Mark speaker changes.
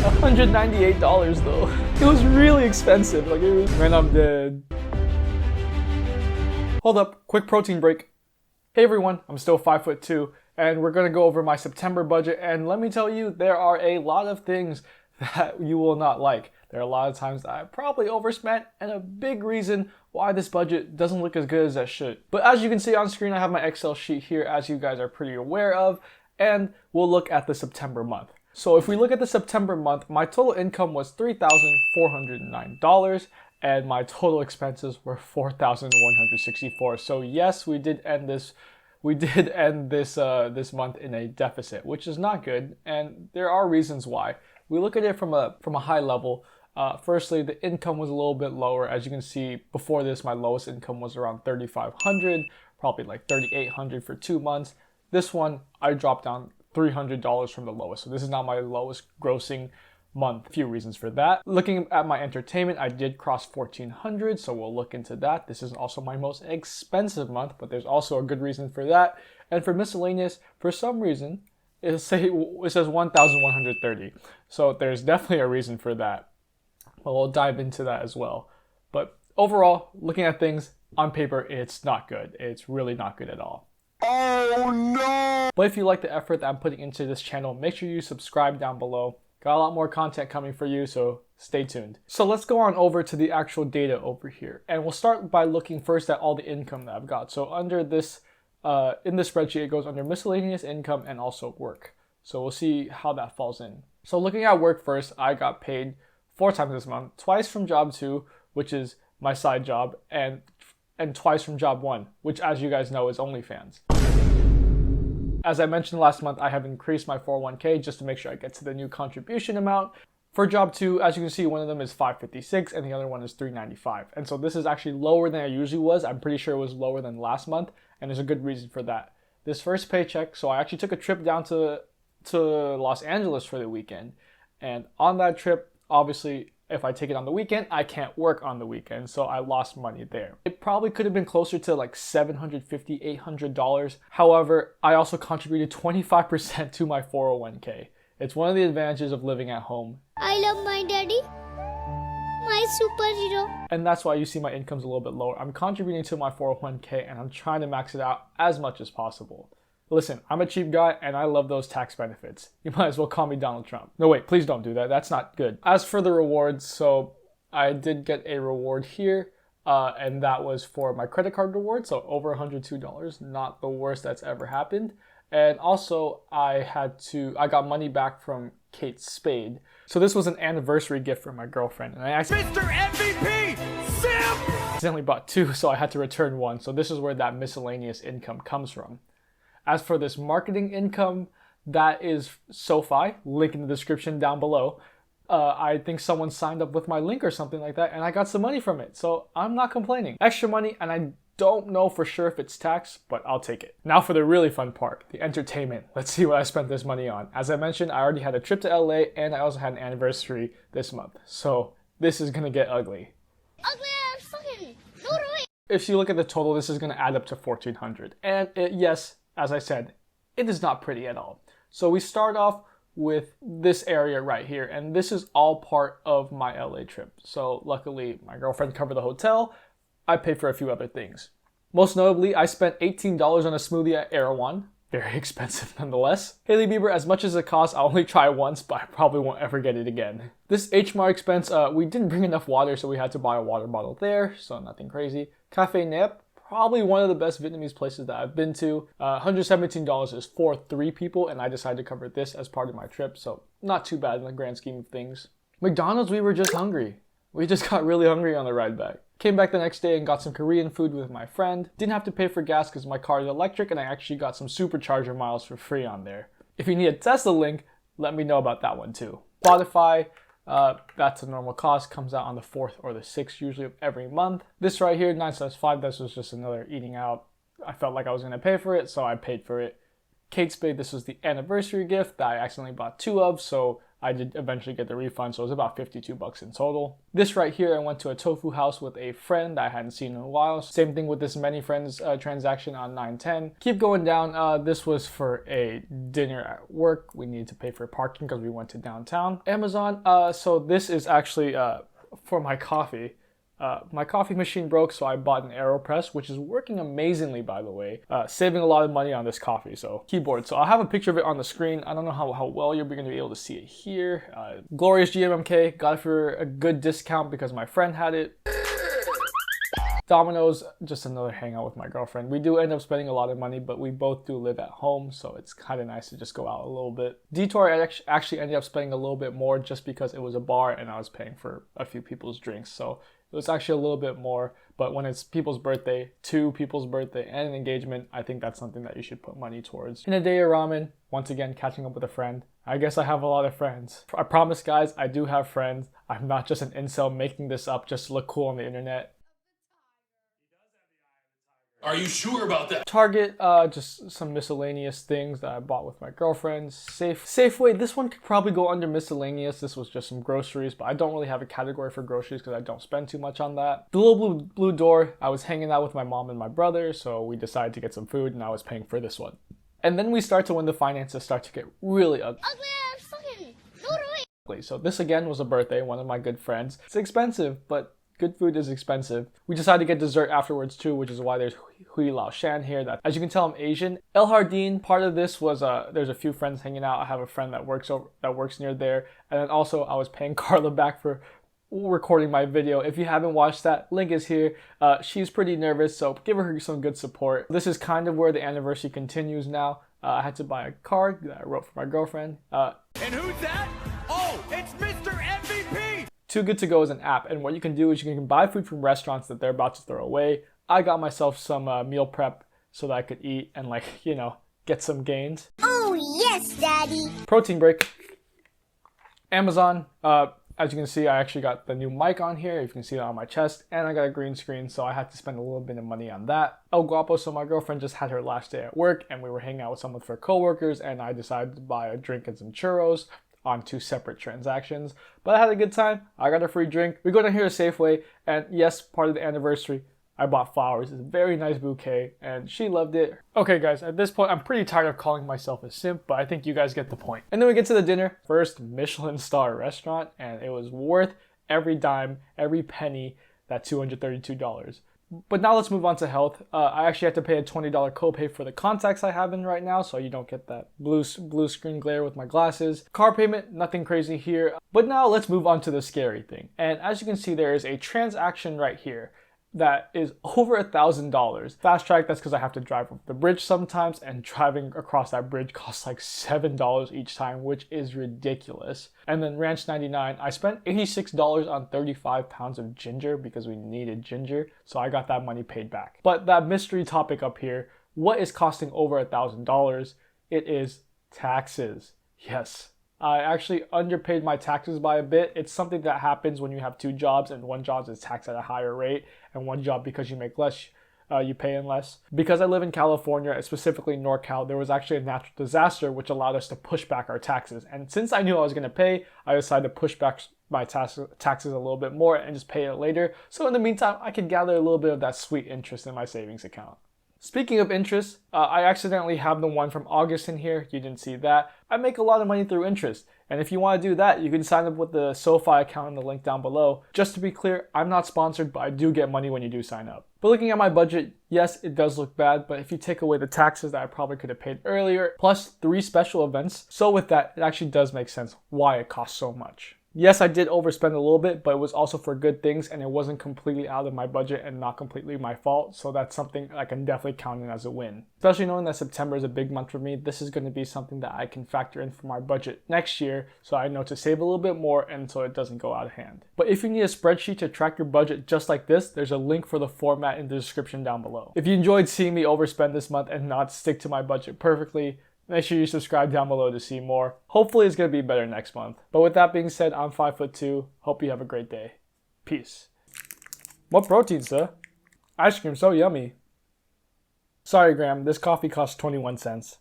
Speaker 1: $198 though. It was really expensive. Like, it was, man, I'm dead. Hold up, quick protein break. Hey everyone, I'm still 5'2", and we're gonna go over my September budget, and let me tell you, there are a lot of things that you will not like. There are a lot of times that I probably overspent, and a big reason why this budget doesn't look as good as it should. But as you can see on screen, I have my Excel sheet here, as you guys are pretty aware of, and we'll look at the September month. So if we look at the September month, my total income was $3,409, and my total expenses were $4,164. So yes, we did end this this month in a deficit, which is not good, and there are reasons why. We look at it from a high level. Firstly, the income was a little bit lower. As you can see, before this, my lowest income was around $3,500, probably like $3,800 for 2 months. This one, I dropped down $300 from the lowest. So this is now my lowest grossing month. A few reasons for that. Looking at my entertainment, I did cross $1,400, so we'll look into that. This is also my most expensive month, but there's also a good reason for that. And for miscellaneous, for some reason, it says $1,130. So there's definitely a reason for that. But we'll dive into that as well. But overall, looking at things on paper, it's not good. It's really not good at all. Oh no! But if you like the effort that I'm putting into this channel, make sure you subscribe down below. Got a lot more content coming for you, so stay tuned. So let's go on over to the actual data over here. And we'll start by looking first at all the income that I've got. So under this, in this spreadsheet, it goes under miscellaneous income and also work. So we'll see how that falls in. So looking at work first, I got paid 4 times this month, twice from job 2, which is my side job, and twice from job 1, which, as you guys know, is OnlyFans. As I mentioned last month, I have increased my 401k just to make sure I get to the new contribution amount. For job 2, as you can see, one of them is $556 and the other one is $395. And so this is actually lower than I usually was. I'm pretty sure it was lower than last month, and there's a good reason for that. This first paycheck, so I actually took a trip down to Los Angeles for the weekend. And on that trip, obviously, if I take it on the weekend, I can't work on the weekend, so I lost money there. It probably could have been closer to like $750, $800. However, I also contributed 25% to my 401k. It's one of the advantages of living at home.
Speaker 2: I love my daddy, my superhero.
Speaker 1: And that's why you see my income's a little bit lower. I'm contributing to my 401k and I'm trying to max it out as much as possible. Listen, I'm a cheap guy and I love those tax benefits. You might as well call me Donald Trump. No, wait, please don't do that. That's not good. As for the rewards, so I did get a reward here, and that was for my credit card reward, so over $102, not the worst that's ever happened. And also, I got money back from Kate Spade. So this was an anniversary gift from my girlfriend, and I actually Mr. MVP, Simp! accidentally bought 2, so I had to return 1. So this is where that miscellaneous income comes from. As for this marketing income, that is SoFi, link in the description down below. I think someone signed up with my link or something like that, and I got some money from it, so I'm not complaining. Extra money, and I don't know for sure if it's taxed, but I'll take it. Now for the really fun part, the entertainment. Let's see what I spent this money on. As I mentioned, I already had a trip to LA, and I also had an anniversary this month, so this is gonna get ugly.
Speaker 2: Ugly ass fucking go away.
Speaker 1: If you look at the total, this is gonna add up to $1,400, and yes, as I said, it is not pretty at all. So we start off with this area right here, and this is all part of my LA trip. So luckily, my girlfriend covered the hotel. I paid for a few other things. Most notably, I spent $18 on a smoothie at Erewhon. Very expensive nonetheless. Hailey Bieber, as much as it costs, I'll only try once, but I probably won't ever get it again. This HMAR expense, we didn't bring enough water, so we had to buy a water bottle there, so nothing crazy. Cafe Nep, probably one of the best Vietnamese places that I've been to. $117 is for 3 people, and I decided to cover this as part of my trip, so not too bad in the grand scheme of things. McDonald's, we were just hungry. We just got really hungry on the ride back. Came back the next day and got some Korean food with my friend. Didn't have to pay for gas because my car is electric, and I actually got some supercharger miles for free on there. If you need a Tesla link, let me know about that one too. Spotify, that's a normal cost, comes out on the 4th or the 6th usually of every month. This right here, 9/5, this was just another eating out. I felt like I was gonna pay for it, so I paid for it. Kate Spade, this was the anniversary gift that I accidentally bought 2 of, so I did eventually get the refund, so it was about 52 bucks in total. This right here, I went to a tofu house with a friend I hadn't seen in a while. Same thing with this many friends transaction on 910. Keep going down. This was for a dinner at work. We needed to pay for parking because we went to downtown. Amazon. So this is actually for my coffee. My coffee machine broke, so I bought an AeroPress, which is working amazingly, by the way. Saving a lot of money on this coffee, so keyboard. So I'll have a picture of it on the screen. I don't know how well you're going to be able to see it here. Glorious GMMK, got it for a good discount because my friend had it. Domino's, just another hangout with my girlfriend. We do end up spending a lot of money, but we both do live at home, so it's kind of nice to just go out a little bit. Detour, I actually ended up spending a little bit more just because it was a bar and I was paying for a few people's drinks, so it was actually a little bit more. But when it's people's birthday, two people's birthday, and an engagement, I think that's something that you should put money towards. In a day of ramen, once again, catching up with a friend. I guess I have a lot of friends. I promise, guys, I do have friends. I'm not just an incel making this up just to look cool on the internet.
Speaker 3: Are you sure about that?
Speaker 1: Target, just some miscellaneous things that I bought with my girlfriend. Safeway, this one could probably go under miscellaneous. This was just some groceries, but I don't really have a category for groceries because I don't spend too much on that. The little blue door, I was hanging out with my mom and my brother, so we decided to get some food and I was paying for this one. And then we start to when the finances start to get really ugly. So this again was a birthday, one of my good friends. It's expensive, but good food is expensive. We decided to get dessert afterwards too, which is why there's Hui Lao Shan here. That, as you can tell, I'm Asian. El Jardin, part of this was there's a few friends hanging out. I have a friend that works near there, and then also I was paying Carla back for recording my video. If you haven't watched that, link is here. She's pretty nervous, so give her some good support. This is kind of where the anniversary continues now. I had to buy a card that I wrote for my girlfriend.
Speaker 3: And who's that? Oh, it's Mr. MVP!
Speaker 1: Too Good To Go is an app, and what you can do is you can buy food from restaurants that they're about to throw away. I got myself some meal prep so that I could eat and, like, you know, get some gains.
Speaker 2: Oh, yes, Daddy.
Speaker 1: Protein break. Amazon. As you can see, I actually got the new mic on here. You can see it on my chest, and I got a green screen, so I had to spend a little bit of money on that. El Guapo, so my girlfriend just had her last day at work, and we were hanging out with some of her coworkers, and I decided to buy a drink and some churros on two separate transactions. But I had a good time. I got a free drink. We go down here to Safeway, and yes, part of the anniversary, I bought flowers. It's a very nice bouquet, and she loved it. Okay, guys, at this point, I'm pretty tired of calling myself a simp, but I think you guys get the point. And then we get to the dinner. First Michelin star restaurant, and it was worth every dime, every penny, that $232. But now let's move on to health. I actually had to pay a $20 copay for the contacts I have in right now, so you don't get that blue screen glare with my glasses. Car payment, nothing crazy here. But now let's move on to the scary thing. And as you can see, there is a transaction right here that is over $1,000. Fast track, that's because I have to drive over the bridge sometimes, and driving across that bridge costs like $7 each time, which is ridiculous. And then Ranch 99, I spent $86 on 35 pounds of ginger because we needed ginger, so I got that money paid back. But that mystery topic up here, what is costing over $1,000? It is taxes. Yes. I actually underpaid my taxes by a bit. It's something that happens when you have two jobs, and one job is taxed at a higher rate, and one job, because you make less, you pay in less. Because I live in California, specifically NorCal, there was actually a natural disaster which allowed us to push back our taxes. And since I knew I was going to pay, I decided to push back my taxes a little bit more and just pay it later. So in the meantime, I could gather a little bit of that sweet interest in my savings account. Speaking of interest, I accidentally have the one from August in here. You didn't see that. I make a lot of money through interest. And if you want to do that, you can sign up with the SoFi account in the link down below. Just to be clear, I'm not sponsored, but I do get money when you do sign up. But looking at my budget, yes, it does look bad, but if you take away the taxes that I probably could have paid earlier, plus 3 special events, so with that, it actually does make sense why it costs so much. Yes, I did overspend a little bit, but it was also for good things, and it wasn't completely out of my budget and not completely my fault, so that's something I can definitely count in as a win. Especially knowing that September is a big month for me, this is going to be something that I can factor in for my budget next year, so I know to save a little bit more and so it doesn't go out of hand. But if you need a spreadsheet to track your budget just like this, there's a link for the format in the description down below. If you enjoyed seeing me overspend this month and not stick to my budget perfectly, make sure you subscribe down below to see more. Hopefully it's going to be better next month. But with that being said, I'm FiveFootTwo. Hope you have a great day. Peace. What protein, sir? Ice cream so yummy. Sorry, Graham, this coffee costs 21 cents.